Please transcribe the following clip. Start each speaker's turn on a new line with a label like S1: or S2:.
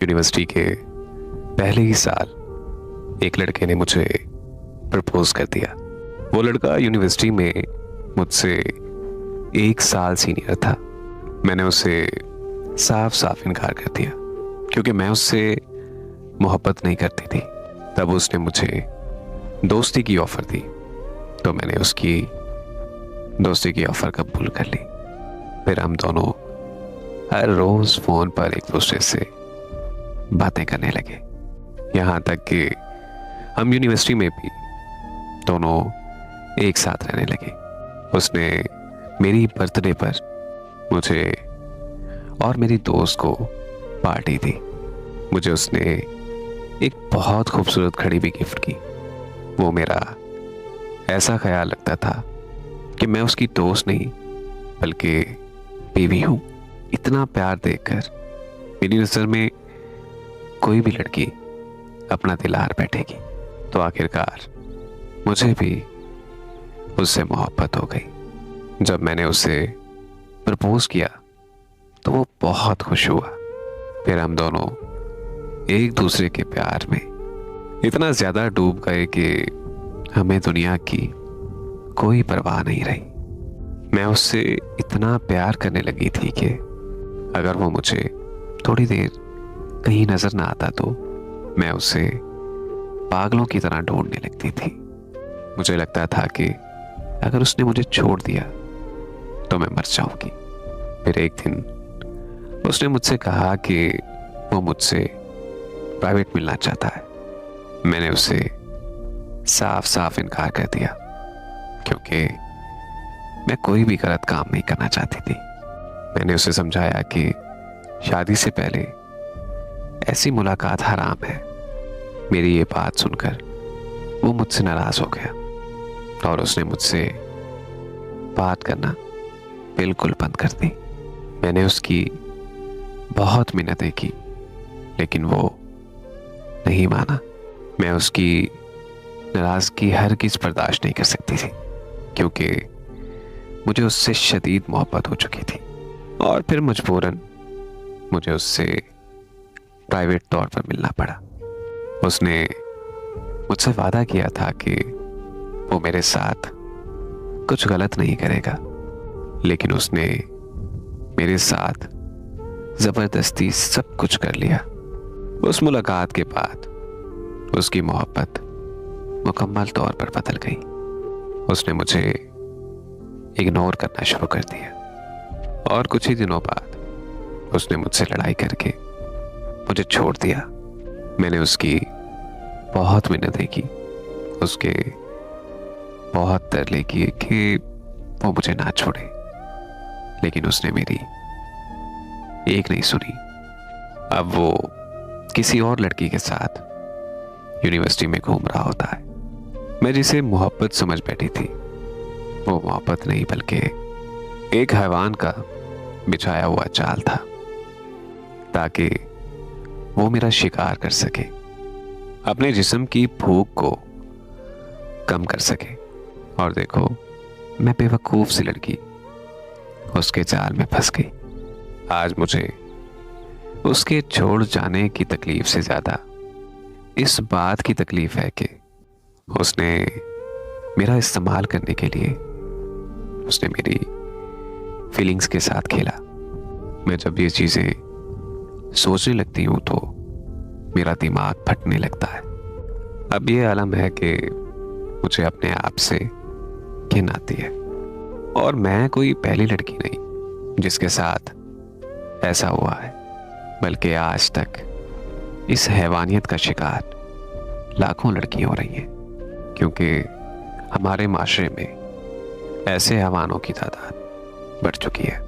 S1: University के पहले ही साल एक लड़के ने मुझे प्रपोज कर दिया। वो लड़का यूनिवर्सिटी में मुझसे 1 साल सीनियर था। मैंने उसे साफ साफ इनकार कर दिया क्योंकि मैं उससे मोहब्बत नहीं करती थी। तब उसने मुझे दोस्ती की ऑफर दी तो मैंने उसकी दोस्ती की ऑफर कबूल कर ली। फिर हम दोनों हर रोज फोन पर एक दूसरे से बातें करने लगे, यहाँ तक कि हम यूनिवर्सिटी में भी दोनों एक साथ रहने लगे। उसने मेरी बर्थडे पर मुझे और मेरी दोस्त को पार्टी दी। मुझे उसने एक बहुत खूबसूरत घड़ी भी गिफ्ट की। वो मेरा ऐसा ख्याल रखता था कि मैं उसकी दोस्त नहीं बल्कि बीवी हूँ। इतना प्यार देखकर मेरी नज़र में कोई भी लड़की अपना दिल हार बैठेगी। तो आखिरकार मुझे भी उससे मोहब्बत हो गई। जब मैंने उसे प्रपोज किया तो वो बहुत खुश हुआ। फिर हम दोनों एक दूसरे के प्यार में इतना ज्यादा डूब गए कि हमें दुनिया की कोई परवाह नहीं रही। मैं उससे इतना प्यार करने लगी थी कि अगर वो मुझे थोड़ी देर कहीं नजर ना आता तो मैं उसे पागलों की तरह ढूंढने लगती थी। मुझे लगता था कि अगर उसने मुझे छोड़ दिया तो मैं मर जाऊंगी। फिर एक दिन उसने मुझसे कहा कि वो मुझसे प्राइवेट मिलना चाहता है। मैंने उसे साफ साफ इनकार कर दिया क्योंकि मैं कोई भी गलत काम नहीं करना चाहती थी। मैंने उसे समझाया कि शादी से पहले ऐसी मुलाकात हराम है। मेरी ये बात सुनकर वो मुझसे नाराज हो गया और उसने मुझसे बात करना बिल्कुल बंद कर दी। मैंने उसकी बहुत मिन्नतें की लेकिन वो नहीं माना। मैं उसकी नाराजगी हरगिज़ बर्दाश्त नहीं कर सकती थी क्योंकि मुझे उससे शदीद मोहब्बत हो चुकी थी। और फिर मजबूरन मुझे उससे प्राइवेट तौर पर मिलना पड़ा। उसने मुझसे वादा किया था कि वो मेरे साथ कुछ गलत नहीं करेगा, लेकिन उसने मेरे साथ जबरदस्ती सब कुछ कर लिया। उस मुलाकात के बाद उसकी मोहब्बत मुकम्मल तौर पर बदल गई। उसने मुझे इग्नोर करना शुरू कर दिया और कुछ ही दिनों बाद उसने मुझसे लड़ाई करके मुझे छोड़ दिया। मैंने उसकी बहुत मिन्नतें की, उसके बहुत तरले किए कि वो मुझे ना छोड़े, लेकिन उसने मेरी एक नहीं सुनी। अब वो किसी और लड़की के साथ यूनिवर्सिटी में घूम रहा होता है। मैं जिसे मोहब्बत समझ बैठी थी वो मोहब्बत नहीं बल्कि एक हैवान का बिछाया हुआ जाल था ताकि वो मेरा शिकार कर सके, अपने जिस्म की भूख को कम कर सके। और देखो, मैं बेवकूफ सी लड़की उसके जाल में फंस गई। आज मुझे उसके छोड़ जाने की तकलीफ से ज्यादा इस बात की तकलीफ है कि उसने मेरा इस्तेमाल करने के लिए उसने मेरी फीलिंग्स के साथ खेला। मैं जब ये चीजें सोचने लगती हूँ तो मेरा दिमाग फटने लगता है। अब ये आलम है कि मुझे अपने आप से घिन आती है और मैं कोई पहली लड़की नहीं जिसके साथ ऐसा हुआ है, बल्कि आज तक इस हैवानियत का शिकार लाखों लड़कियां हो रही हैं क्योंकि हमारे माशरे में ऐसे हैवानों की तादाद बढ़ चुकी है।